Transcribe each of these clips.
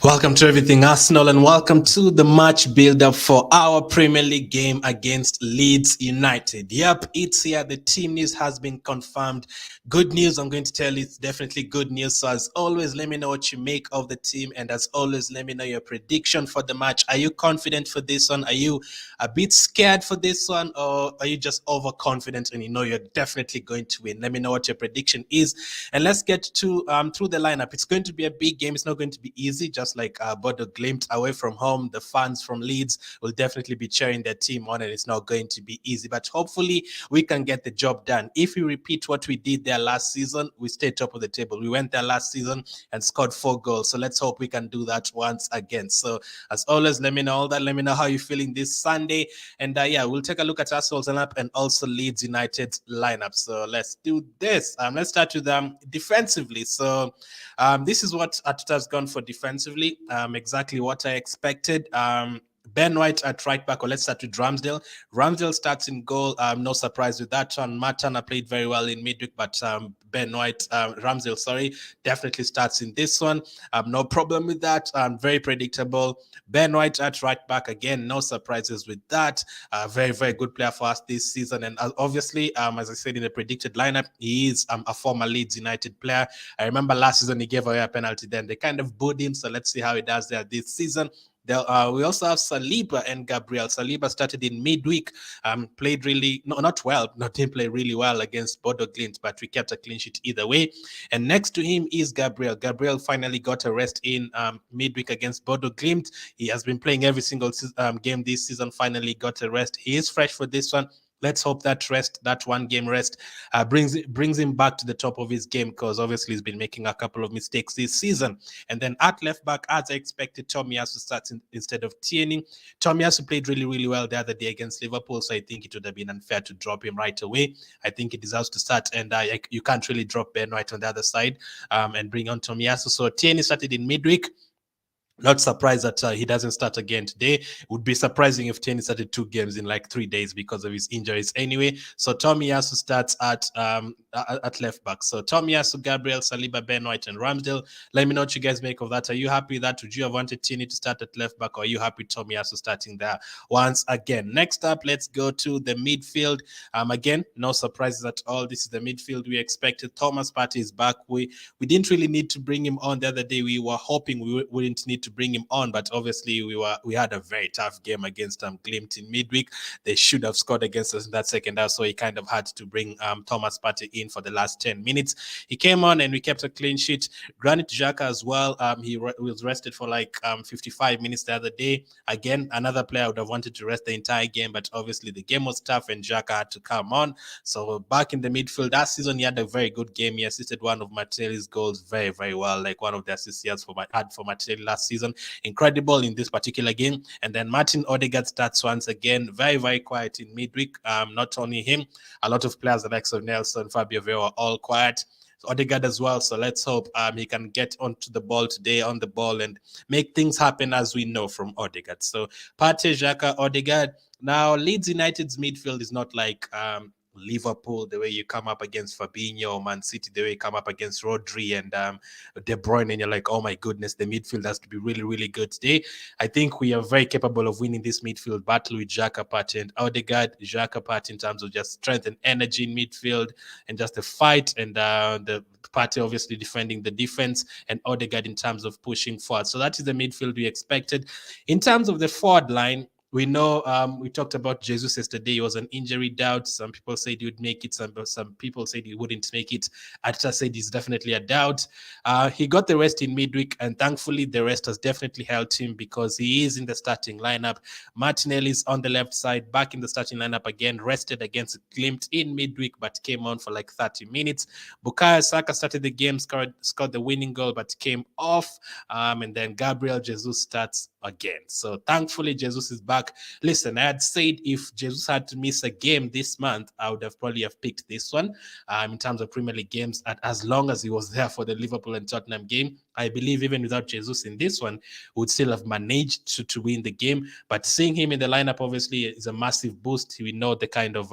Welcome to Everything Arsenal and welcome to the match build-up for our Premier League game against Leeds United. Yep, it's here. The team news has been confirmed. Good news, I'm going to tell you, it's definitely good news. So as always, let me know what you make of the team, and as always, let me know your prediction for the match. Are you confident for this one? Are you a bit scared for this one, or are you just overconfident and you know you're definitely going to win? Let me know what your prediction is, and let's get to through the lineup. It's going to be a big game. It's not going to be easy, just like Bodo Glimt away from home. The fans from Leeds will definitely be cheering their team on, and it's not going to be easy. But hopefully, we can get the job done. If we repeat what we did there last season, we stay top of the table. We went there last season and scored 4 goals. So let's hope we can do that once again. So as always, let me know all that. Let me know how you're feeling this Sunday. And yeah, we'll take a look at Arsenal's lineup and also Leeds United's lineup. So let's do this. Let's start with defensively. So this is what Arteta's gone for defensively. Exactly what I expected. Ben White at right back, or let's start with Ramsdale. Ramsdale starts in goal. No surprise with that one. Matana played very well in midweek, but Ben White, Ramsdale, sorry, definitely starts in this one. No problem with that. Very predictable. Ben White at right back again. No surprises with that. Very, very good player for us this season. And obviously, as I said in the predicted lineup, he is a former Leeds United player. I remember last season he gave away a penalty. Then they kind of booed him. So let's see how he does there this season. We also have Saliba and Gabriel. Saliba started in midweek, played really, not well, didn't play really well against Bodo Glimt, but we kept a clean sheet either way. And next to him is Gabriel. Gabriel finally got a rest in midweek against Bodo Glimt. He has been playing every single game this season, finally got a rest. He is fresh for this one. Let's hope that rest, that one game rest, brings him back to the top of his game, because obviously he's been making a couple of mistakes this season. And then at left back, as I expected, Tomiyasu starts instead of Tierney. Tomiyasu played really, really well the other day against Liverpool, so I think it would have been unfair to drop him right away. I think he deserves to start, and you can't really drop Ben White on the other side and bring on Tomiyasu. So Tierney started in midweek. Not surprised that he doesn't start again today. It would be surprising if Tierney started 2 games in like 3 days because of his injuries anyway. So Tomiyasu starts at left back. So Tomiyasu, Gabriel, Saliba, Ben White, and Ramsdale. Let me know what you guys make of that. Are you happy with that? Would you have wanted Tierney to start at left back, or are you happy Tomiyasu starting there once again? Next up, let's go to the midfield. Again, no surprises at all. This is the midfield we expected. Thomas Partey is back. We didn't really need to bring him on the other day. We were hoping we wouldn't need to bring him on, but obviously we had a very tough game against Glimt in midweek. They should have scored against us in that second half, so he kind of had to bring Thomas Partey in for the last 10 minutes. He came on and we kept a clean sheet. Granit Xhaka as well. He was rested for like 55 minutes the other day. Again, another player I would have wanted to rest the entire game, but obviously the game was tough and Xhaka had to come on. So back in the midfield, last season he had a very good game. He assisted one of Martinelli's goals very, very well, like one of the assists he had for Martinelli last season. Incredible in this particular game. And then Martin Odegaard starts once again, very, very quiet in midweek. Not only him, a lot of players, the likes of Nelson, Fabio Vieira, are all quiet. Odegaard as well. So let's hope he can get onto the ball today, on the ball, and make things happen, as we know from Odegaard. So Partey, Xhaka, Odegaard. Now, Leeds United's midfield is not like Liverpool, the way you come up against Fabinho, or Man City, the way you come up against Rodri and De Bruyne, and you're like, oh my goodness, the midfield has to be really, really good today. I think we are very capable of winning this midfield battle with Xhaka, Partey, and Odegaard. Xhaka, Partey in terms of just strength and energy in midfield and just the fight, and the Partey obviously defending the defense, and Odegaard in terms of pushing forward. So that is the midfield we expected. In terms of the forward line, we know we talked about Jesus yesterday. It was an injury doubt. Some people said he would make it. Some people said he wouldn't make it. Arteta said he's definitely a doubt. He got the rest in midweek, and thankfully the rest has definitely helped him because he is in the starting lineup. Martinelli is on the left side, back in the starting lineup again, rested against Glimt in midweek, but came on for like 30 minutes. Bukayo Saka started the game, scored the winning goal, but came off. And then Gabriel Jesus starts again. So thankfully Jesus is back. Listen, I had said if Jesus had to miss a game this month, I would have probably picked this one in terms of Premier League games, as long as he was there for the Liverpool and Tottenham game. I believe even without Jesus in this one, would still have managed to win the game. But seeing him in the lineup obviously is a massive boost. We know the kind of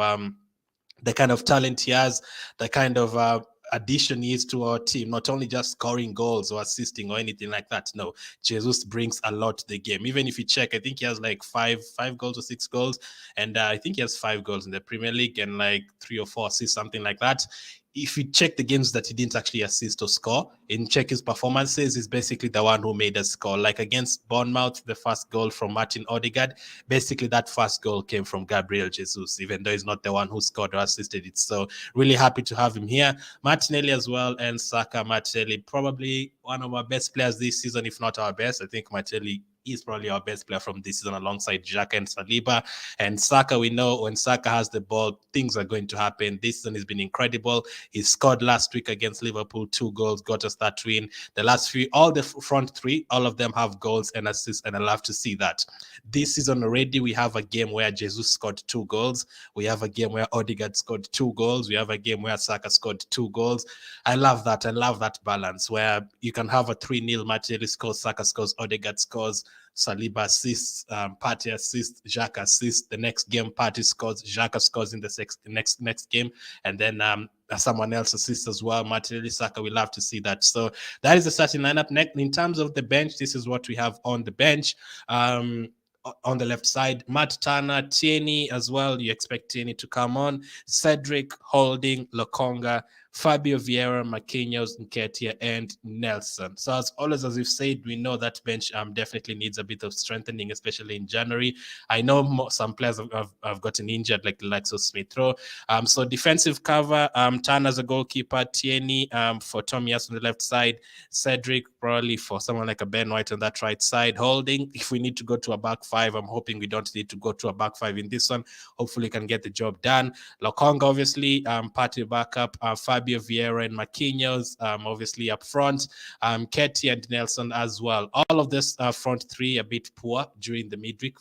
talent he has, the kind of addition he is to our team, not only just scoring goals or assisting or anything like that. No, Jesus brings a lot to the game. Even if you check, I think he has like five goals or 6 goals, and I think he has 5 goals in the Premier League and like 3 or 4 assists, something like that. If you check the games that he didn't actually assist or score, and check his performances, he's basically the one who made us score. Like against Bournemouth, the first goal from Martin Odegaard, basically that first goal came from Gabriel Jesus, even though he's not the one who scored or assisted it. So really happy to have him here. Martinelli as well, and Saka. Martinelli, probably one of our best players this season, if not our best. I think Martinelli is probably our best player from this season alongside Xhaka and Saliba. And Saka, we know when Saka has the ball, things are going to happen. This season has been incredible. He scored last week against Liverpool, 2 goals, got us that win. The last three, all the front three, all of them have goals and assists, and I love to see that. This season already, we have a game where Jesus scored 2 goals. We have a game where Odegaard scored 2 goals. We have a game where Saka scored 2 goals. I love that. I love that balance where you can have a 3-0 Martinelli scores, Saka scores, Odegaard scores, Saliba assists, Partey assists, Xhaka assists. The next game, Partey scores, Xhaka scores in the next game, and then someone else assists as well. Martinelli, Saka, we love to see that. So that is the starting lineup. Next, in terms of the bench, this is what we have on the bench. On the left side, Matt Turner, Tierney as well. You expect Tierney to come on. Cedric, Holding, Lokonga, Fabio Vieira, Marquinhos, Nketiah, and Nelson. So as always, as we've said, we know that bench definitely needs a bit of strengthening, especially in January. I know some players have gotten injured, like the likes of Smith Rowe. So defensive cover, Turner as a goalkeeper, Tierney for Tomias on the left side, Cedric probably for someone like a Ben White on that right side. Holding, if we need to go to a back five, I'm hoping we don't need to go to a back five in this one. Hopefully we can get the job done. Lokonga, obviously, Partey backup, Fabio Vieira and Marquinhos, obviously up front, Ketty and Nelson as well. All of this front three a bit poor during the midweek,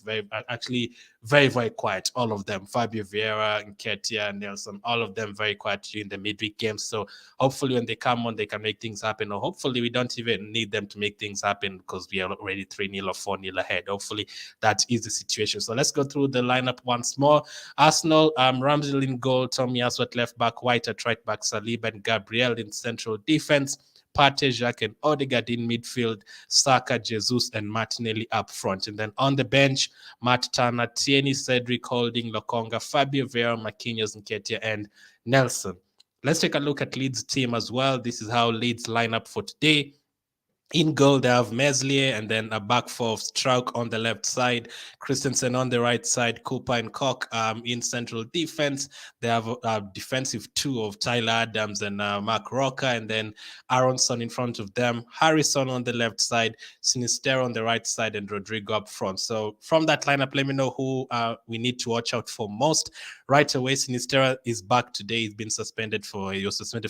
very quiet, all of them. Fabio Vieira, Nketiah, Nelson, all of them very quiet during the midweek games. So hopefully when they come on, they can make things happen. Or hopefully we don't even need them to make things happen because we are already 3-0 or 4-0 ahead. Hopefully that is the situation. So let's go through the lineup once more. Arsenal, Ramsdale in goal, Tomiyasu at left back, White at right back, Saliba and Gabriel in central defense. Partey, Xhaka, and Odegaard in midfield, Saka, Jesus, and Martinelli up front. And then on the bench, Matt Turner, Tierney, Cedric, Holding, Lokonga, Fabio Vieira, Marquinhos, Nketiah, and Nelson. Let's take a look at Leeds' team as well. This is how Leeds line up for today. In goal, they have Meslier, and then a back four of Struijk on the left side, Christensen on the right side, Cooper and Koch in central defense. They have a defensive two of Tyler Adams and Mark Roca, and then Aronson in front of them, Harrison on the left side, Sinisterra on the right side, and Rodrigo up front. So from that lineup, let me know who we need to watch out for most. Right away, Sinisterra is back today. He was suspended for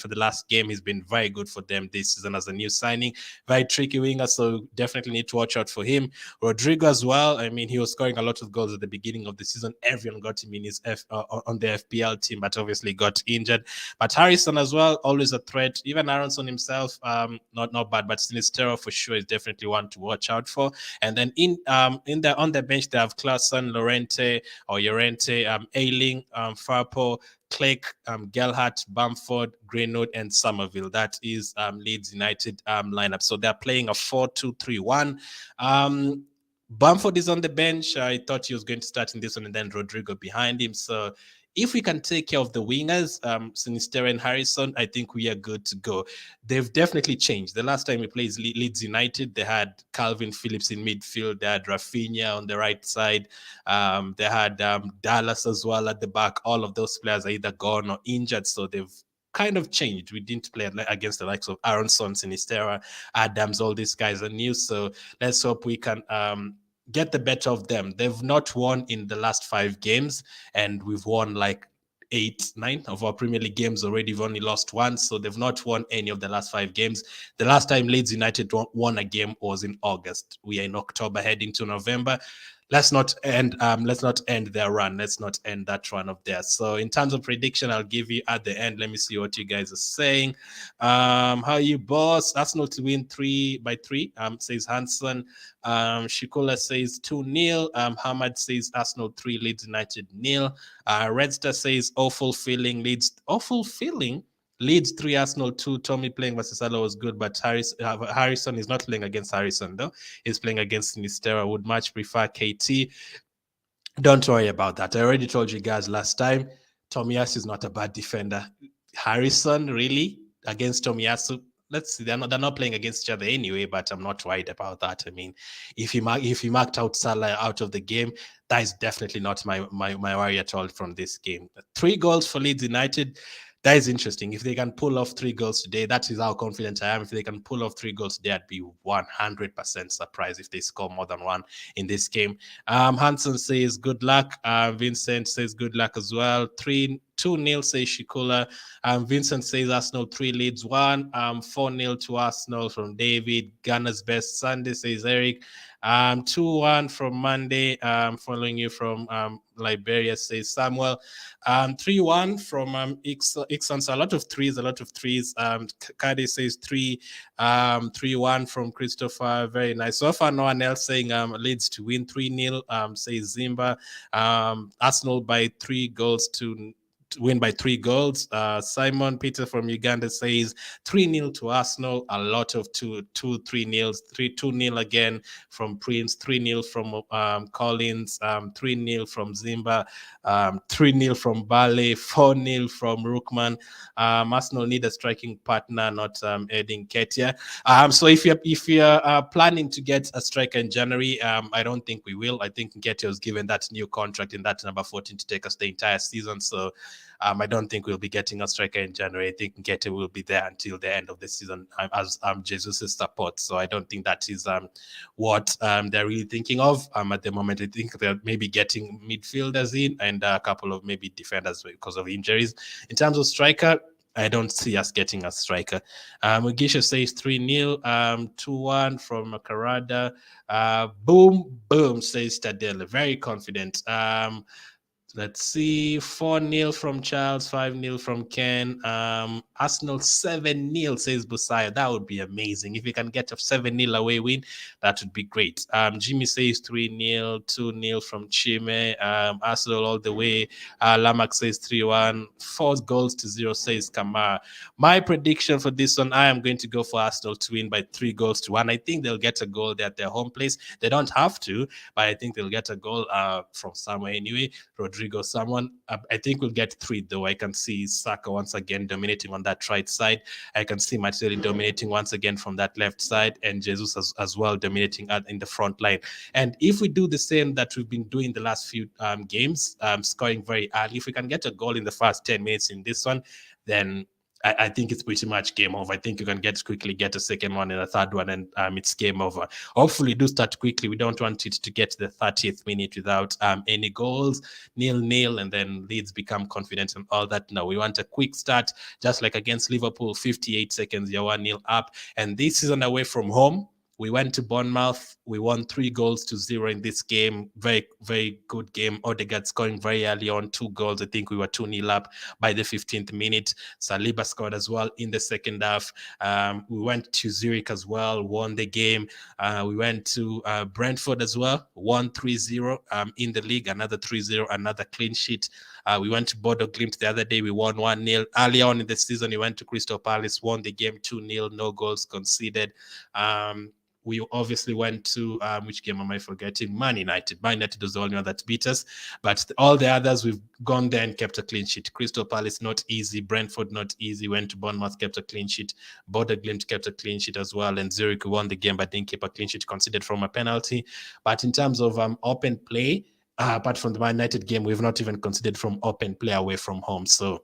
the last game. He's been very good for them this season as a new signing. Very tricky winger, so definitely need to watch out for him. Rodrigo as well. I mean, he was scoring a lot of goals at the beginning of the season. Everyone got him in his on the FPL team, but obviously got injured. But Harrison as well, always a threat. Even Aronson himself, not bad, but Sinisterra for sure is definitely one to watch out for. And then on the bench they have Klaassen, Llorente, Ayling, Farpo, Clegg, Gelhardt, Bamford, Greenwood, and Somerville. That is Leeds United lineup. So they're playing a 4-2-3-1. Bamford is on the bench. I thought he was going to start in this one, and then Rodrigo behind him. So if we can take care of the wingers, Sinisterra and Harrison, I think we are good to go. They've definitely changed. The last time we played Leeds United, they had Calvin Phillips in midfield. They had Rafinha on the right side. They had Dallas as well at the back. All of those players are either gone or injured, so they've kind of changed. We didn't play against the likes of Aronson, Sinisterra, Adams. All these guys are new, so let's hope we can get the better of them. They've not won in the last 5 games, and we've won like 8, 9 of our Premier League games already. We've only lost 1, so they've not won any of the last 5 games. The last time Leeds United won a game was in August. We are in October, heading to November. Let's not end their run. Let's not end that run of theirs. So in terms of prediction, I'll give you at the end. Let me see what you guys are saying. How are you, boss? Arsenal to win 3-3, says Hansen. Shikola says 2-0. Hamad says Arsenal 3, Leeds United 0. Red Star says awful feeling, Leeds. Awful feeling? Leeds 3, Arsenal 2. Tommy playing versus Salah was good, but Harrison is not playing against Harrison, though. He's playing against Sinistera. Would much prefer KT. Don't worry about that. I already told you guys last time, Tomiyasu is not a bad defender. Harrison, really? Against Tomiyasu? Let's see. They're not playing against each other anyway, but I'm not worried about that. I mean, if he marked out Salah out of the game, that is definitely not my worry at all from this game. 3 goals for Leeds United. That is interesting. If they can pull off 3 goals today, that is how confident I am. If they can pull off 3 goals today, I'd be 100% surprised if they score more than 1 in this game. Hansen says good luck. Vincent says good luck as well. 2-0 says Shikola. Vincent says Arsenal 3 Leeds 1. 4-0 to Arsenal from David. Ghana's best Sunday says Eric. 2-1 from Monday. Following you from Liberia says Samuel. 3-1 from Ixon. So a lot of threes. Kade says 3-1 from Christopher. Very nice. So far, no one else saying Leeds to win 3-0. Says Zimba. Arsenal by 3 goals to win by 3 goals. Simon Peter from Uganda says 3-0 to Arsenal. A lot of 3-0s. 2-0 again from Prince. 3-0 from Collins. 3-0 from Zimba. 3-0 from Bale. 4-0 from Rookman. Arsenal need a striking partner, not Edin Ketia. So if you're planning to get a striker in January, I don't think we will. I think Ketia was given that new contract in that number 14 to take us the entire season. So I don't think we'll be getting a striker in January. I think Nketiah will be there until the end of the season as Jesus' support. So I don't think that is what they're really thinking of at the moment. I think they're maybe getting midfielders in and a couple of maybe defenders because of injuries. In terms of striker, I don't see us getting a striker. Mugisha says 3-0, 2-1 from Makarada. Boom, says Tadele. Very confident. Let's see, 4-0 from Charles, 5-0 from Ken. Arsenal 7-0, says Busaya. That would be amazing. If you can get a 7-0 away win, that would be great. Jimmy says 3-0, 2-0 from Chime. Arsenal all the way. Lamak says 3-1, 4-0, says Kamara. My prediction for this one, I am going to go for Arsenal to win by 3-1. I think they'll get a goal there at their home place. They don't have to, but I think they'll get a goal from somewhere anyway. Rodrigo, someone. I think we'll get 3 though. I can see Saka once again dominating on that right side. I can see Martinelli dominating once again from that left side, and Jesus as well dominating in the front line. And if we do the same that we've been doing the last few games, scoring very early, if we can get a goal in the first 10 minutes in this one, then I think it's pretty much game over. I think you can quickly get a second one and a third one, and it's game over. Hopefully, do start quickly. We don't want it to get to the 30th minute without any goals, 0-0, and then Leeds become confident and all that. No, we want a quick start, just like against Liverpool, 58 seconds, you're 1-0 up. And this season away from home, we went to Bournemouth. We won 3-0 in this game. Very, very good game. Odegaard scoring very early on, 2 goals. I think we were 2-0 up by the 15th minute. Saliba scored as well in the second half. We went to Zurich as well, won the game. We went to Brentford as well, won 3-0 in the league, another 3-0, another clean sheet. We went to Bodo Glimt the other day. We won 1-0. Early on in the season, we went to Crystal Palace, won the game 2-0, no goals conceded. We obviously went to, which game am I forgetting? Man United. Man United was the only one that beat us. But all the others, we've gone there and kept a clean sheet. Crystal Palace, not easy. Brentford, not easy. Went to Bournemouth, kept a clean sheet. Bodo Glimt kept a clean sheet as well. And Zurich won the game, but didn't keep a clean sheet, conceded from a penalty. But in terms of open play, apart from the Man United game, we've not even considered from open play away from home. So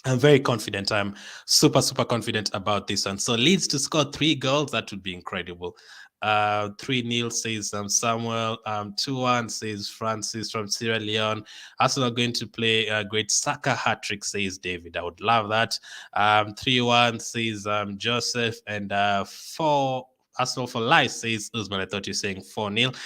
I'm very confident. I'm super confident about this one. So Leeds to score 3 goals, that would be incredible. 3-0 says Samuel. 2-1 says Francis from Sierra Leone. Arsenal going to play a great Saka hat-trick, says David. I would love that. 3-1 says Joseph. And 4 Arsenal for life, says Usman. I thought you were saying 4-0.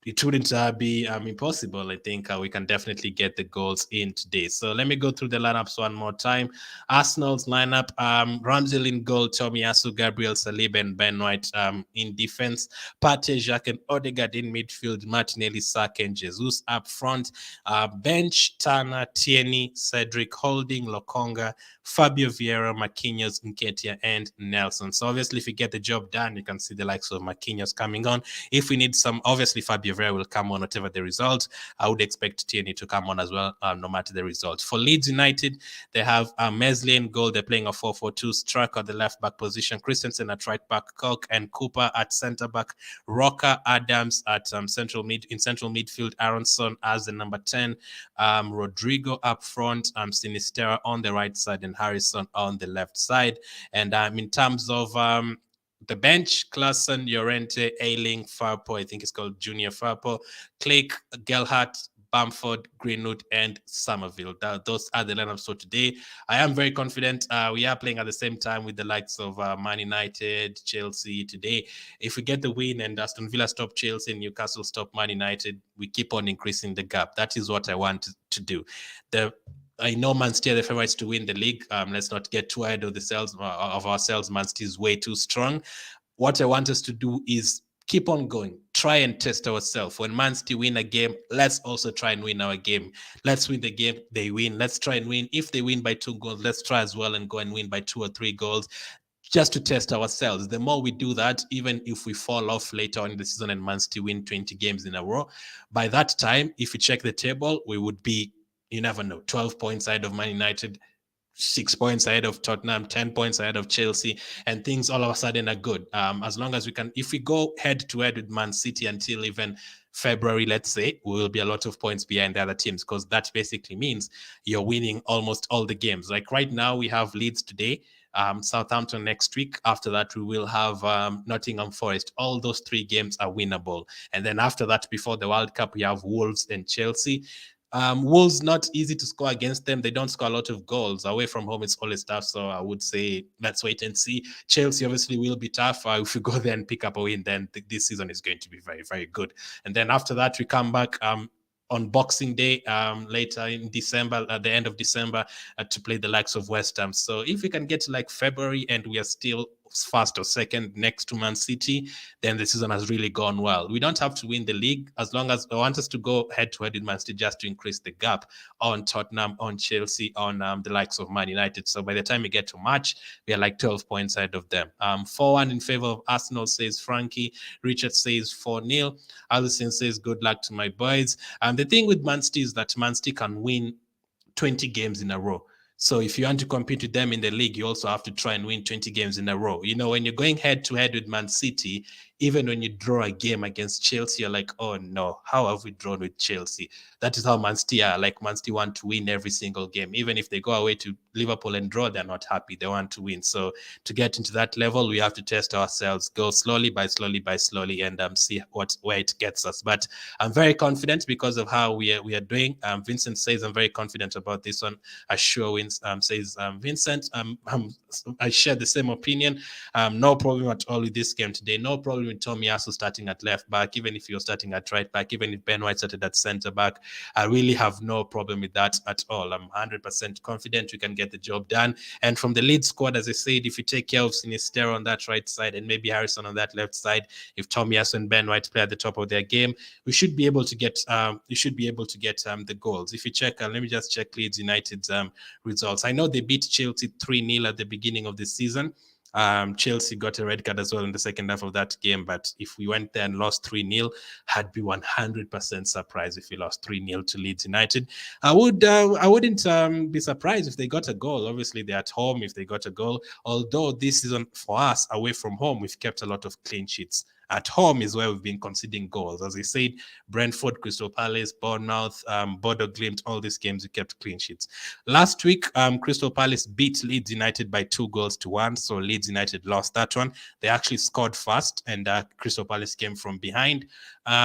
It wouldn't be impossible. I think we can definitely get the goals in today. So let me go through the lineups one more time. Arsenal's lineup, Ramsdale in goal, Tomiyasu, Gabriel, Saliba, and Ben White in defense. Partey, Jacques, and Odegaard in midfield. Martinelli, Saka, and Jesus up front. Bench, Turner, Tierney, Cedric, Holding, Lokonga, Fabio Vieira, Marquinhos, Nketiah, and Nelson. So obviously, if we get the job done, you can see the likes of Marquinhos coming on. If we need some, obviously Fabio Vieira will come on whatever the result. I would expect Tierney to come on as well, no matter the result. For Leeds United, they have Meslier in goal. They're playing a 4-4-2. Striker at the left back position, Christensen at right back, Koch and Cooper at centre back, Rocker, Adams at central midfield, Aronson as the number 10, Rodrigo up front, Sinisterra on the right side, and Harrison on the left side. And in terms of the bench, Klassen, Llorente, Ayling, Farpo, I think it's called Junior Farpo, Click, Gelhardt, Bamford, Greenwood, and Somerville. Those are the lineups for today. I am very confident. We are playing at the same time with the likes of Man United, Chelsea today. If we get the win and Aston Villa stop Chelsea and Newcastle stop Man United, we keep on increasing the gap. That is what I want to do. I know Man City are the favourites to win the league. Let's not get too ahead of ourselves. Man City is way too strong. What I want us to do is keep on going. Try and test ourselves. When Man City win a game, let's also try and win our game. Let's win the game, they win. Let's try and win. If they win by 2 goals, let's try as well and go and win by 2 or 3 goals, just to test ourselves. The more we do that, even if we fall off later on in the season and Man City win 20 games in a row, by that time, if we check the table, we would be, you never know, 12 points ahead of Man United, 6 points ahead of Tottenham, 10 points ahead of Chelsea, and things all of a sudden are good. As long as we can, if we go head to head with Man City until even February, let's say, we will be a lot of points behind the other teams, because that basically means you're winning almost all the games. Like right now, we have Leeds today, Southampton next week. After that, we will have Nottingham Forest. All those 3 games are winnable. And then after that, before the World Cup, we have Wolves and Chelsea. Wolves, not easy to score against them. They don't score a lot of goals. Away from home, it's always tough. So I would say let's wait and see. Chelsea obviously will be tough. If we go there and pick up a win, then this season is going to be very, very good. And then after that, we come back on Boxing Day later in December, at the end of December, to play the likes of West Ham. So if we can get to like February and we are still first or second next to Man City, then the season has really gone well. We don't have to win the league, as long as I want us to go head to head with Man City, just to increase the gap on Tottenham, on Chelsea, on the likes of Man United. So by the time we get to March, we are like 12 points ahead of them. 4-1 in favor of Arsenal, says Frankie. Richard says 4-0. Alison says good luck to my boys. The thing with Man City is that Man City can win 20 games in a row. So if you want to compete with them in the league, you also have to try and win 20 games in a row. You know, when you're going head to head with Man City, even when you draw a game against Chelsea, you're like, oh no, how have we drawn with Chelsea? That is how Man City are. Like, Man City want to win every single game. Even if they go away to Liverpool and draw, they're not happy. They want to win. So to get into that level, we have to test ourselves, go slowly by slowly, and see where it gets us. But I'm very confident because of how we are doing. Vincent says I'm very confident about this one. Assure wins, says Vincent. I share the same opinion. No problem at all with this game today. No problem with Tomiyasu starting at left back, even if you're starting at right back, even if Ben White started at centre back. I really have no problem with that at all. I'm 100% confident we can get the job done. And from the lead squad, as I said, if you take care of Sinisterra on that right side and maybe Harrison on that left side, if Tomiyasu and Ben White play at the top of their game, we should be able to get the goals. If you check, let me just check Leeds United's results. I know they beat Chelsea 3-0 at the beginning of the season. Chelsea got a red card as well in the second half of that game, but if we went there and lost 3-0, I'd be 100% surprised if we lost 3-0 to Leeds United. I wouldn't be surprised if they got a goal. Obviously, they're at home if they got a goal, although this season for us, away from home, we've kept a lot of clean sheets. At home is where we've been conceding goals. As I said, Brentford, Crystal Palace, Bournemouth, Bodo, Glimt, all these games we kept clean sheets. Last week, Crystal Palace beat Leeds United by 2-1, so Leeds United lost that one. They actually scored first, and Crystal Palace came from behind.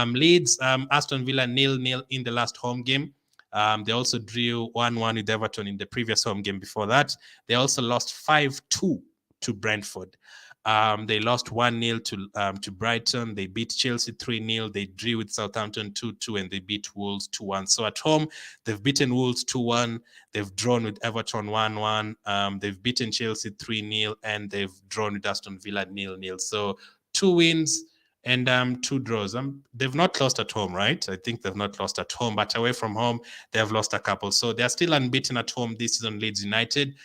Leeds, Aston Villa 0-0 in the last home game. They also drew 1-1 with Everton in the previous home game before that. They also lost 5-2 to Brentford. They lost 1-0 to Brighton. They beat Chelsea 3-0. They drew with Southampton 2-2, and they beat Wolves 2-1. So at home, they've beaten Wolves 2-1. They've drawn with Everton 1-1. They've beaten Chelsea 3-0, and they've drawn with Aston Villa 0-0. So 2 wins and 2 draws. They've not lost at home, right? I think they've not lost at home, but away from home, they have lost a couple. So they're still unbeaten at home this season, Leeds United.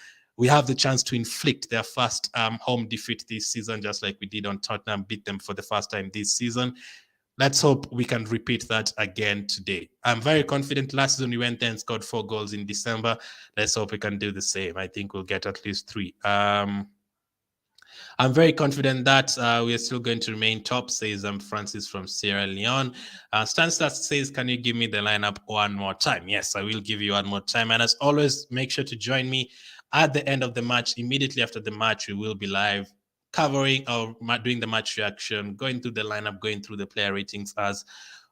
we have the chance to inflict their first home defeat this season, just like we did on Tottenham, beat them for the first time this season. Let's hope we can repeat that again today. I'm very confident. Last season we went there and scored 4 goals in December. Let's hope we can do the same. I think we'll get at least 3. I'm very confident that we are still going to remain top, says Francis from Sierra Leone. Stanstat says, can you give me the lineup one more time? Yes, I will give you one more time. And as always, make sure to join me at the end of the match. Immediately after the match, we will be live covering or doing the match reaction, going through the lineup, going through the player ratings as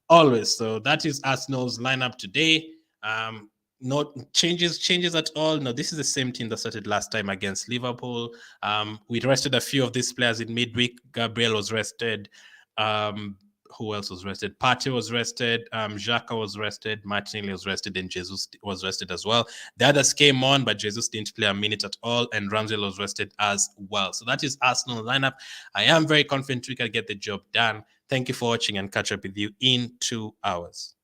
always. So that is Arsenal's lineup today. No changes at all. No, this is the same team that started last time against Liverpool. We rested a few of these players in midweek. Gabriel was rested. Who else was rested? Partey was rested. Xhaka was rested. Martinelli was rested, and Jesus was rested as well. The others came on, but Jesus didn't play a minute at all, and Ramsdale was rested as well. So that is Arsenal lineup. I am very confident we can get the job done. Thank you for watching, and catch up with you in 2 hours.